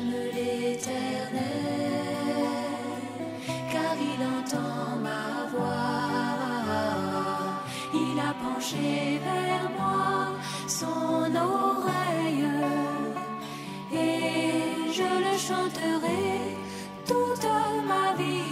j'aime l'Éternel, car il entend ma voix. Il a penché vers moi son oreille, et je le chanterai toute ma vie.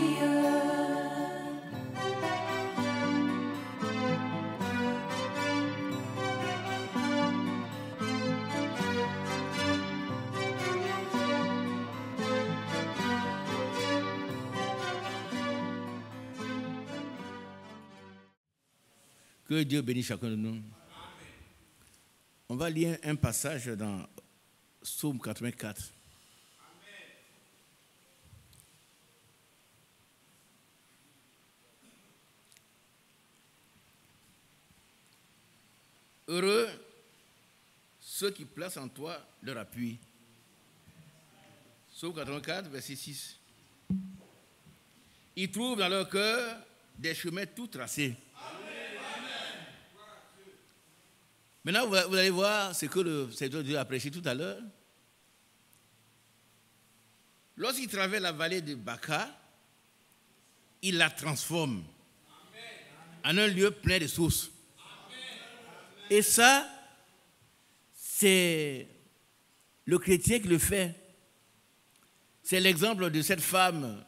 Que Dieu bénisse chacun de nous. Amen. On va lire un passage dans Psaume 84. Amen. Heureux ceux qui placent en toi leur appui. Psaume 84, verset 6. Ils trouvent dans leur cœur des chemins tout tracés. Maintenant, vous allez voir ce que le Seigneur Dieu a prêché tout à l'heure. Lorsqu'il traverse la vallée de Baca, il la transforme en un lieu plein de sources. Et ça, c'est le chrétien qui le fait. C'est l'exemple de cette femme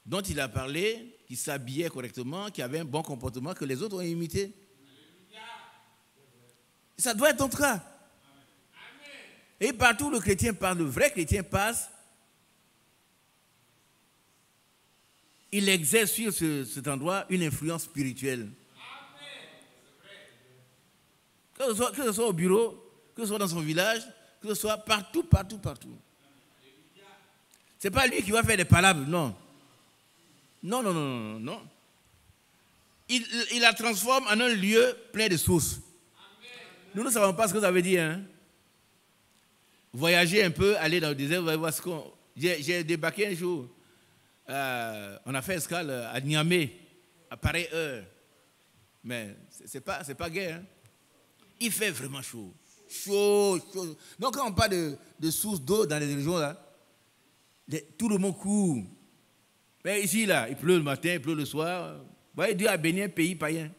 dont il a parlé, qui s'habillait correctement, qui avait un bon comportement que les autres ont imité. Ça doit être ton cas. Et partout où le chrétien passe, le vrai chrétien passe, il exerce sur cet endroit une influence spirituelle. Que ce soit au bureau, que ce soit dans son village, que ce soit partout. Ce n'est pas lui qui va faire des palabres, non. Non. Il la transforme en un lieu plein de sources. Nous ne savons pas ce que ça veut dire. Hein? Voyager un peu, aller dans le désert, vous allez voir ce qu'on... J'ai débarqué un jour. On a fait escale à Niamey, à pareille heure. Mais c'est pas gai. Hein? Il fait vraiment chaud. Chaud. Donc quand on parle de sources d'eau dans les régions, là, tout le monde court. Mais ici, là, il pleut le matin, il pleut le soir. Vous voyez, Dieu a béni un pays païen.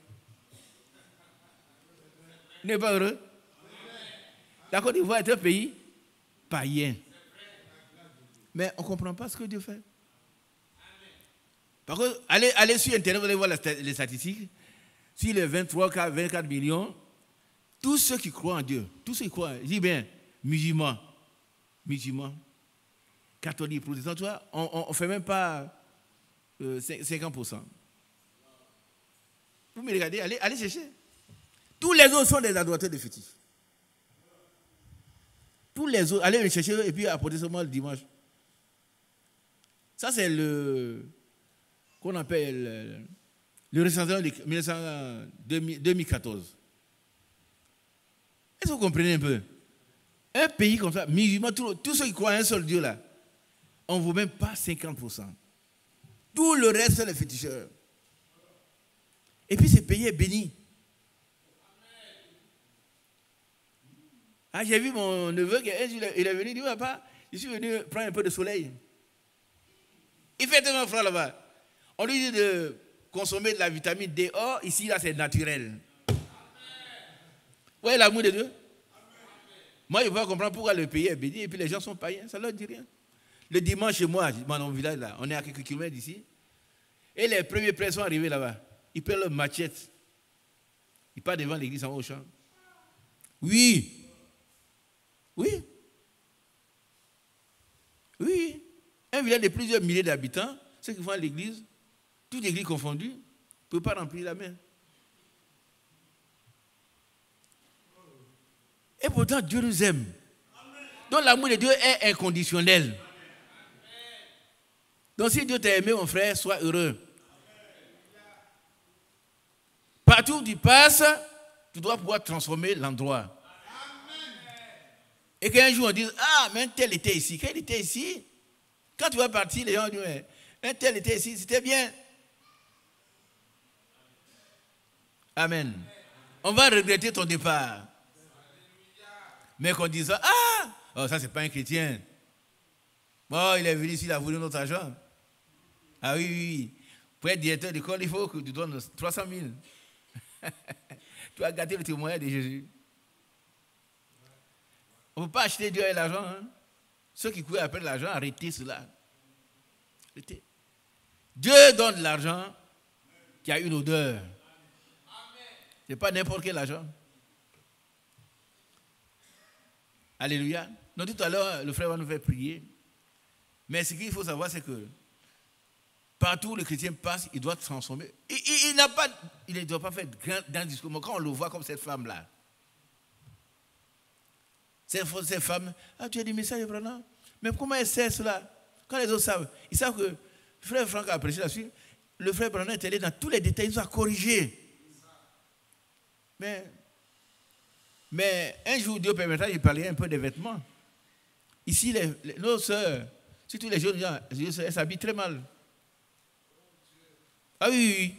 Il n'est pas heureux. La Côte d'Ivoire est un pays païen. Mais on ne comprend pas ce que Dieu fait. Par contre, allez sur Internet, vous allez voir les statistiques. Sur les 24 millions, tous ceux qui croient en Dieu, tous ceux qui croient, je dis bien, musulmans, catholiques, protestants, tu vois, on ne fait même pas 50%. Vous me regardez, allez chercher. Tous les autres sont des adorateurs de fétiches. Tous les autres, allez les chercher et puis apportez seulement le dimanche. Ça, c'est qu'on appelle le recensement de 2014. Est-ce que vous comprenez un peu? Un pays comme ça, musulman, tous ceux qui croient à un seul Dieu là, on ne vaut même pas 50%. Tout le reste, c'est les féticheurs. Et puis ce pays est béni. Ah, j'ai vu mon neveu, il est venu, il dit, papa, je suis venu prendre un peu de soleil. Il fait tellement froid là-bas. On lui dit de consommer de la vitamine D. Or, ici, là, c'est naturel. Vous voyez l'amour de Dieu? Moi, je ne peux pas comprendre pourquoi le pays est béni et puis les gens sont païens. Ça ne leur dit rien. Le dimanche, chez moi, dans mon village, là, on est à quelques kilomètres d'ici. Et les premiers prêtres sont arrivés là-bas. Ils prennent leur machette. Ils partent devant l'église en haut champ. Oui. Un village de plusieurs milliers d'habitants, ceux qui vont à l'église, toute l'église confondue, ne peuvent pas remplir la main. Et pourtant, Dieu nous aime. Donc l'amour de Dieu est inconditionnel. Donc si Dieu t'a aimé, mon frère, sois heureux. Partout où tu passes, tu dois pouvoir transformer l'endroit. Et qu'un jour on dise, ah, mais un tel était ici. Quand il était ici, quand tu vas partir, les gens disent, un tel était ici, c'était bien. Amen. On va regretter ton départ. Mais qu'on dise, ah, oh, ça c'est pas un chrétien. Bon, il est venu ici, il a voulu notre argent. Ah oui, oui, oui. Pour être directeur d'école, il faut que tu donnes 300 000. Tu as gâté le témoignage de Jésus. On ne peut pas acheter Dieu avec l'argent. Hein? Ceux qui courent après l'argent, arrêtez cela. Arrêtez. Dieu donne de l'argent qui a une odeur. Ce n'est pas n'importe quel argent. Alléluia. Donc tout à l'heure, le frère va nous faire prier. Mais ce qu'il faut savoir, c'est que partout où le chrétien passe, il doit se transformer. Il ne doit pas faire grand discours. Mais quand on le voit comme cette femme-là, cette femme, ah, tu as des messages, Branham. Mais comment elle sait cela? Quand les autres savent, ils savent que le frère Franck a apprécié là-dessus. Le frère Branham est allé dans tous les détails, il nous a corrigé. Mais un jour, Dieu permettra, il parlait un peu des vêtements. Ici, nos sœurs, surtout les jeunes gens, elles s'habillent très mal. Ah oui, oui.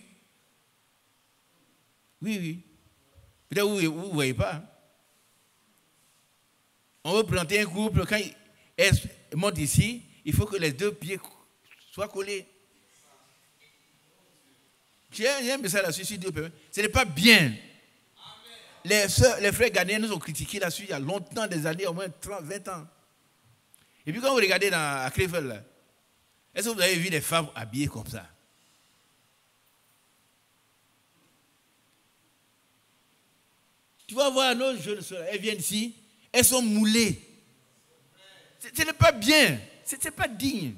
Oui, oui. Peut-être que vous ne voyez pas. On veut présenter un couple, quand elle monte ici, il faut que les deux pieds soient collés. J'ai un message là-dessus, si Dieu peut. Ce n'est pas bien. Les frères ghanéens nous ont critiqué là-dessus il y a longtemps, des années, au moins 30, 20 ans. Et puis quand vous regardez à Krefeld, est-ce que vous avez vu des femmes habillées comme ça? Tu vas voir nos jeunes soeurs, elles viennent ici, elles sont moulées. Ce n'est pas bien, ce n'est pas digne.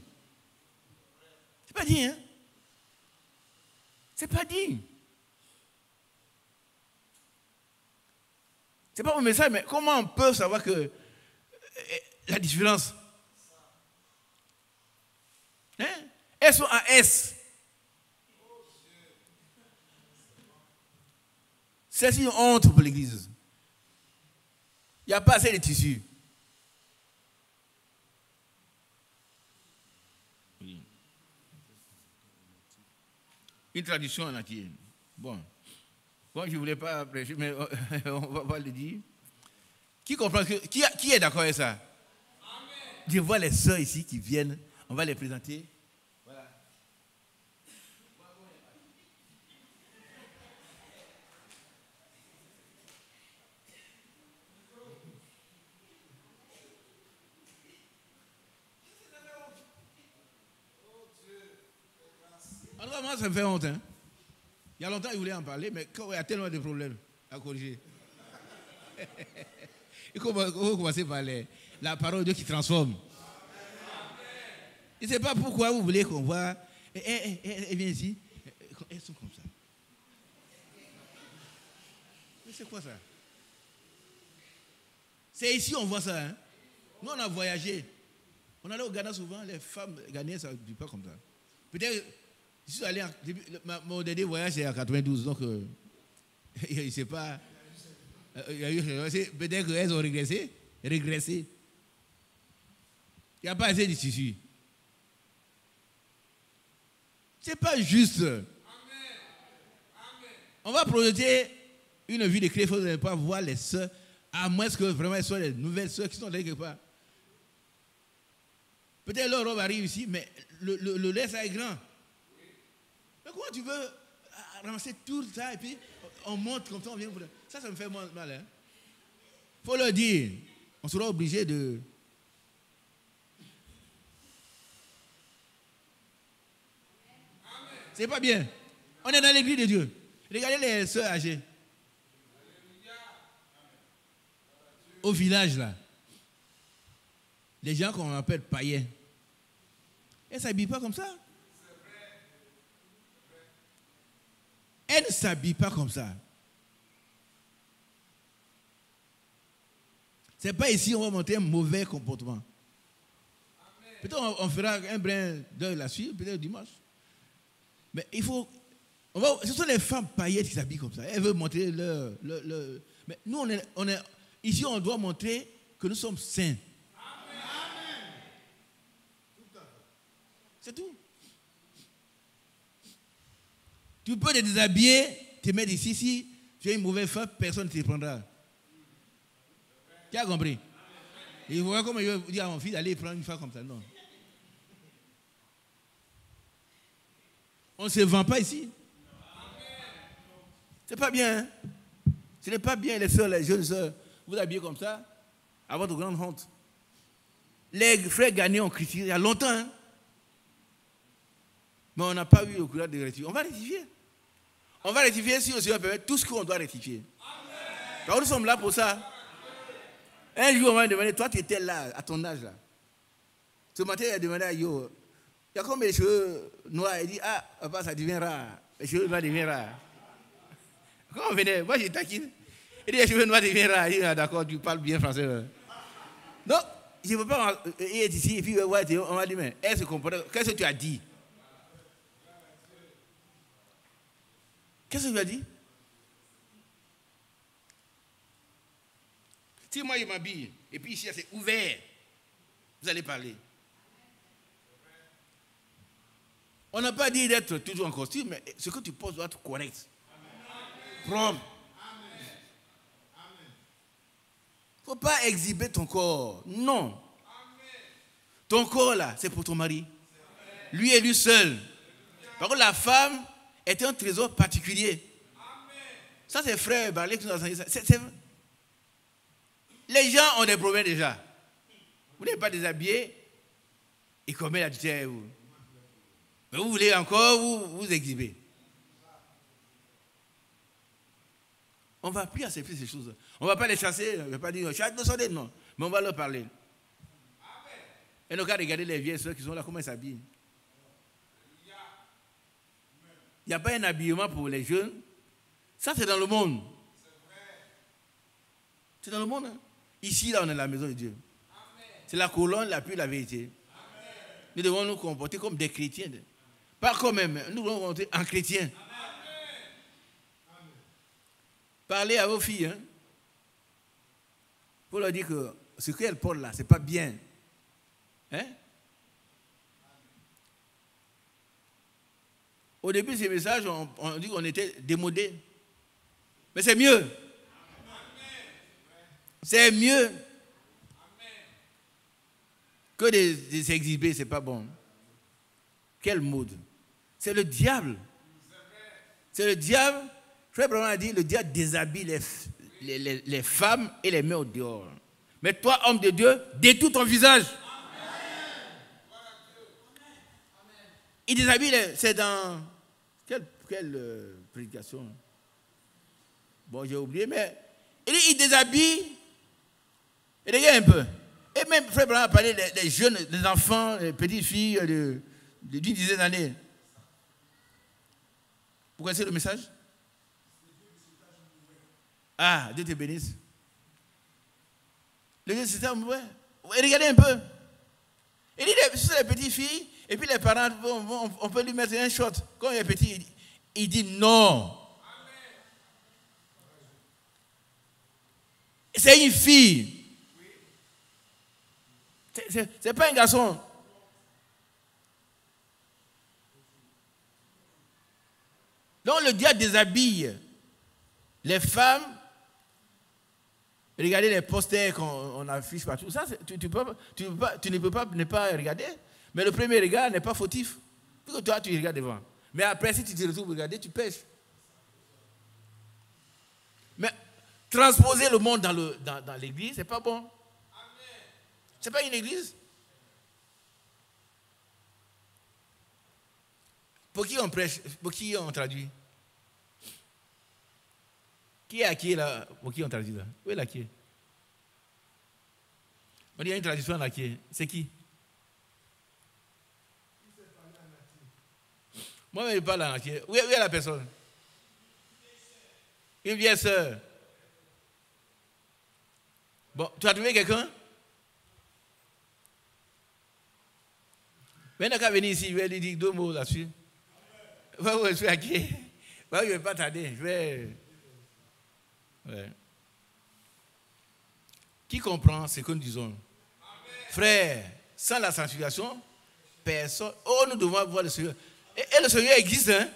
C'est pas digne, hein? C'est pas digne. C'est pas mon message, mais comment on peut savoir que la différence? Hein? Elles sont en S. C'est une honte pour l'église. Il n'y a pas assez de tissus. Une tradition en entier. Bon, je ne voulais pas prêcher, mais on va le dire. Qui comprend qui est d'accord avec ça? Amen. Je vois les sœurs ici qui viennent. On va les présenter. Voilà. En tout cas, moi, ça me fait honte. Hein? Il y a longtemps, il voulait en parler, mais il y a tellement de problèmes à corriger. Il faut commencer par la parole de Dieu qui transforme. Je ne sais pas pourquoi vous voulez qu'on voit. Elle vient ici. Elles sont comme ça. Mais c'est quoi ça? C'est ici on voit ça. Hein? Nous, on a voyagé. On allait au Ghana souvent. Les femmes ghanéennes, ça ne dit pas comme ça. Peut-être, je suis allé. Mon dernier voyage, c'est en 92. Donc, je ne sais pas. Peut-être qu'elles ont régressé. Il n'y a pas assez de tissu. Ce n'est pas juste. Amen. On va projeter une vie de Christ. Il ne faut pas voir les sœurs, à moins que vraiment elles soient les nouvelles sœurs qui sont là quelque part. Peut-être leur robe arrive ici, mais le lait, ça est grand. Mais comment tu veux ramasser tout ça et puis on monte comme ça, on vient pour... Ça me fait mal. Il faut leur dire. On sera obligé de... C'est pas bien. On est dans l'église de Dieu. Regardez les sœurs âgées. Au village, là. Les gens qu'on appelle païens. Elles ne s'habillent pas comme ça. Elles ne s'habillent pas comme ça. Ce n'est pas ici on va montrer un mauvais comportement. Peut-être on fera un brin d'œil là-dessus, peut-être dimanche. Mais il faut... ce sont les femmes paillettes qui s'habillent comme ça. Elles veulent montrer leur... Mais nous, ici, on doit montrer que nous sommes saints. Amen. C'est tout. Tu peux te déshabiller, te mettre ici. Si tu es une mauvaise femme, personne ne te prendra. Tu as compris? Et vous voyez comment je vais dire à mon fils d'aller prendre une femme comme ça. Non. On ne se vend pas ici. C'est pas bien. Hein? Ce n'est pas bien, les sœurs, les jeunes sœurs, vous habillez comme ça, à votre grande honte. Les frères Ghanais ont critiqué il y a longtemps. Hein? Mais on n'a pas eu le courage de rectifier. On va rectifier. On va rectifier si on se permet tout ce qu'on doit rectifier. Alors nous sommes là pour ça. Un jour, on m'a demandé, toi tu étais là, à ton âge là. Ce matin, il a demandé à Yo, il y a combien de cheveux noirs? Il dit, ah, papa, ça devient rare. Les cheveux noirs deviennent rares. Quand on venait, moi j'ai taquine. Il dit, les cheveux noirs deviennent rares. Il dit, ah, d'accord, tu parles bien français. Donc, je ne peux pas être ici, et puis on m'a dit, mais elle se comporte. Qu'est-ce que tu as dit? Qu'est-ce que tu as dit? Si moi je m'habille, et puis ici c'est ouvert, vous allez parler. On n'a pas dit d'être toujours en costume, mais ce que tu poses doit être correct. Propre. Il ne faut pas exhiber ton corps. Non. Ton corps là, c'est pour ton mari. Lui et lui seul. Par contre, la femme est un trésor particulier. Ça, c'est frère Barley qui nous a enseigné ça. Les gens ont des problèmes déjà. Vous n'êtes pas déshabillé et commet la tutelle. Mais vous voulez encore vous exhiber. On ne va plus accepter ces choses. On ne va pas les chasser. On ne va pas dire, chaque personne, non. Mais on va leur parler. Et nous, regardez les vieilles soeurs qui sont là, comment elles s'habillent. Il n'y a pas un habillement pour les jeunes. Ça, c'est dans le monde. C'est dans le monde. Hein? Ici, là, on est la maison de Dieu. C'est la colonne, la pluie, la vérité. Nous devons nous comporter comme des chrétiens. Pas comme même. Nous devons nous comporter en chrétiens. Parlez à vos filles. Hein? Pour leur dire que ce qu'elles portent là, ce n'est pas bien. Hein? Au début de ces messages, on dit qu'on était démodés. Mais c'est mieux. C'est mieux que de s'exhiber, ce n'est pas bon. Quel mode? C'est le diable. C'est le diable. Frère Branham a dit, le diable déshabille les femmes et les met au dehors. Mais toi, homme de Dieu, détourne ton visage. Il déshabille, c'est dans... Quelle prédication? Bon, j'ai oublié, mais il déshabille. Et regarde un peu. Et même Frère Branham a parlé des jeunes, des enfants, des petites filles d'une dizaine d'années. Vous connaissez le message? Ah, Dieu te bénisse. Le Dieu c'est ça, ouais. Regardez un peu. Il dit, ce sont les petites filles, et puis les parents, on peut lui mettre un shot. Quand il est petit, il dit non. C'est une fille. C'est pas un garçon. Donc le diable déshabille les femmes. Regardez les posters qu'on affiche partout. Ça, tu ne peux pas ne pas regarder. Mais le premier regard n'est pas fautif. Parce que toi, tu regardes devant. Mais après, si tu te retrouves regarder, tu pêches. Mais transposer le monde dans l'église, ce n'est pas bon. Ce n'est pas une église. Pour qui on prêche? Pour qui on traduit? Qui est à qui là? Pour qui on traduit là? Où est la qui? On dit il y a une traduction là qui est. C'est qui? Moi, je parle en qui. Où est la personne? Une vieille sœur. Bon, tu as trouvé quelqu'un? Maintenant qu'à venir ici, je vais lui dire 2 mots là-dessus. Je suis à qui? Je ne vais pas tarder. Je vais. Ouais. Qui comprend ce que nous disons? Amen. Frère, sans la sanctification, personne. Oh, nous devons voir le Seigneur. Et le Seigneur existe, hein? Amen.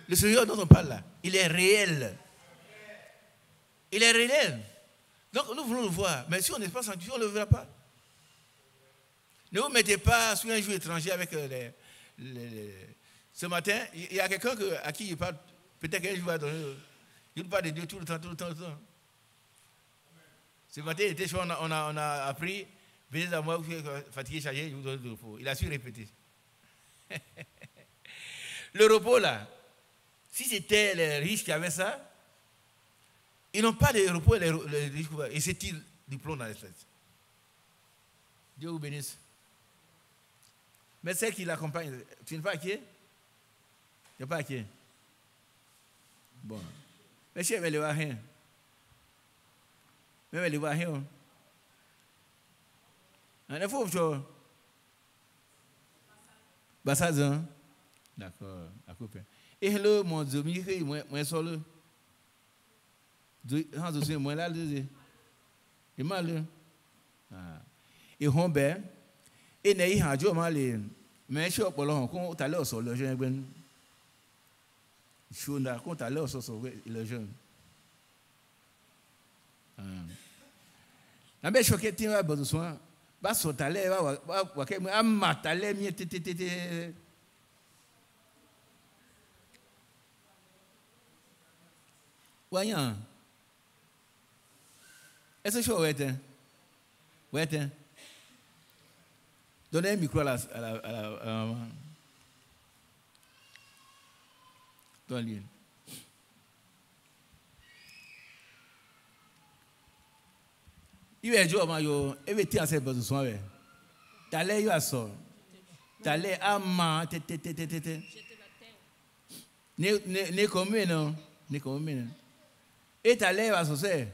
Le Seigneur dont on parle là, il est réel. Il est réel. Donc nous voulons le voir. Mais si on n'est pas sanctifié, on ne le verra pas. Ne vous mettez pas sous un joug étranger avec Ce matin, il y a quelqu'un à qui il parle, peut-être qu'un jour, il parle de Dieu tout le temps. Ce matin, il était chaud, on a appris, venez à moi, vous êtes fatigué, chargé, je vous donne du repos. Il a su répéter. Le repos, là, si c'était les riches qui avaient ça, ils n'ont pas de repos, les riches, et c'est-il du plomb dans les têtes. Dieu vous bénisse. Mais celle qui l'accompagne, tu n'es pas inquiet? Tu n'es pas inquiet? Bon. Mais si elle ne voit rien. Même elle ne voit rien. Il faut que bah ça, d'accord. Et le mon Dieu, moi seul. Je suis moi là, et mal. Et Robert, et n'est pas Dieu mal. Mais je suis pas là, quand tu as l'air sur le jeune, je suis là, quand tu as l'air sur le jeune. La belle choquette, tu as besoin. Bah, sur ta lèvre, ma ta lèvre, voyons. Est-ce que je vais être? Oui, donnez un micro à la maman. Donne-lui. Il va dire, il va dire à ses besoins. Ta lèvre, il va sortir. Ta lèvre, ama, ne comme non. Ne comme et ta lèvre va sortir.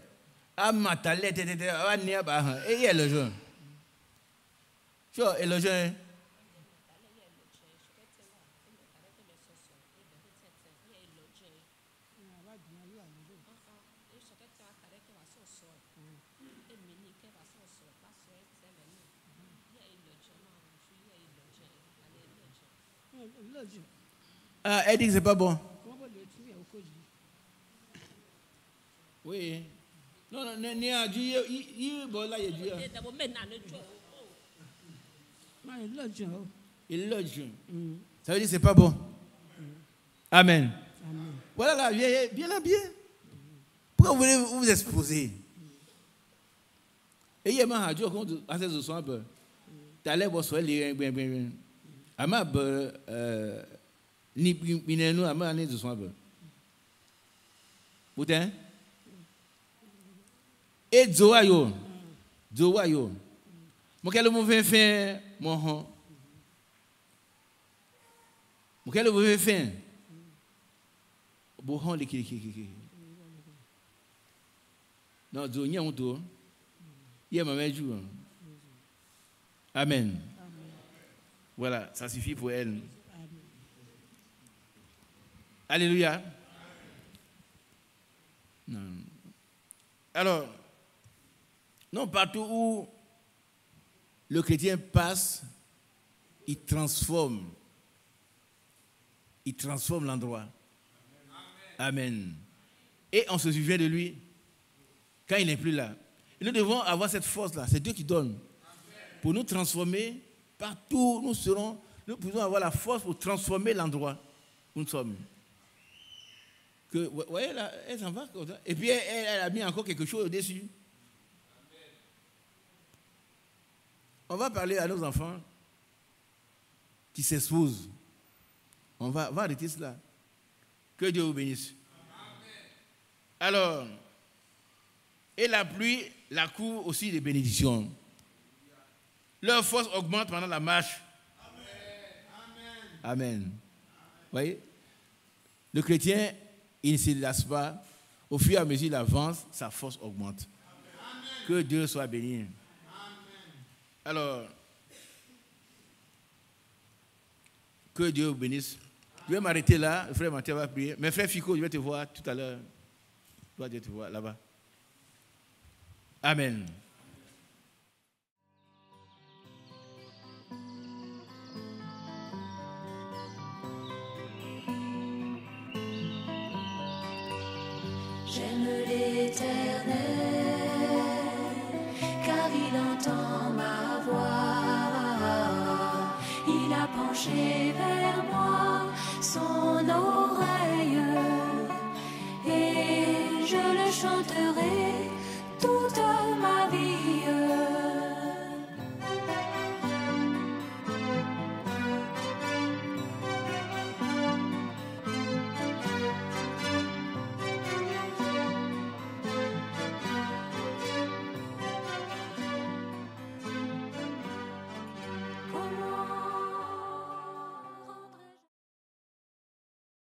Ama, ta lèvre, va venir bas. Et il y a le jeune. Tu vois, et le jeune. Elle dit que c'est pas bon. Oui. Non, il y a Dieu. Il l'a dit. Ça veut dire que c'est pas bon. Amen. Voilà la vieille, bien. Pourquoi vous voulez vous exposer? Et il y a un radio quand à ces soins, tu allais voir sur les bien. Ama ni minenu ama ne de soin. Boutin? Et Zoayo. Mon quel mauvais fin, mon quel mauvais fin. Bon, les qui. Non, Zo n'y a honte. Il y a ma mère joue. Amen. Voilà, ça suffit pour elle. Alléluia. Non. Alors, non, partout où le chrétien passe, il transforme l'endroit. Amen. Et on se souvient de lui quand il n'est plus là. Et nous devons avoir cette force-là. C'est Dieu qui donne. Pour nous transformer, partout où nous pouvons avoir la force pour transformer l'endroit où nous sommes. Vous voyez là, elle s'en va. Et puis elle a mis encore quelque chose au-dessus. On va parler à nos enfants qui s'exposent. On va arrêter cela. Que Dieu vous bénisse. Alors, et la pluie, la cour aussi des bénédictions. Leur force augmente pendant la marche. Amen. Vous voyez? Le chrétien, il ne se lasse pas. Au fur et à mesure qu'il avance, sa force augmente. Amen. Que Dieu soit béni. Amen. Alors, que Dieu vous bénisse. Je vais m'arrêter là. Le frère Mathieu va prier. Mais frère Fico, je vais te voir tout à l'heure. Je vais te voir là-bas. Amen. J'aime l'Éternel, car il entend ma voix. Il a penché vers chanterai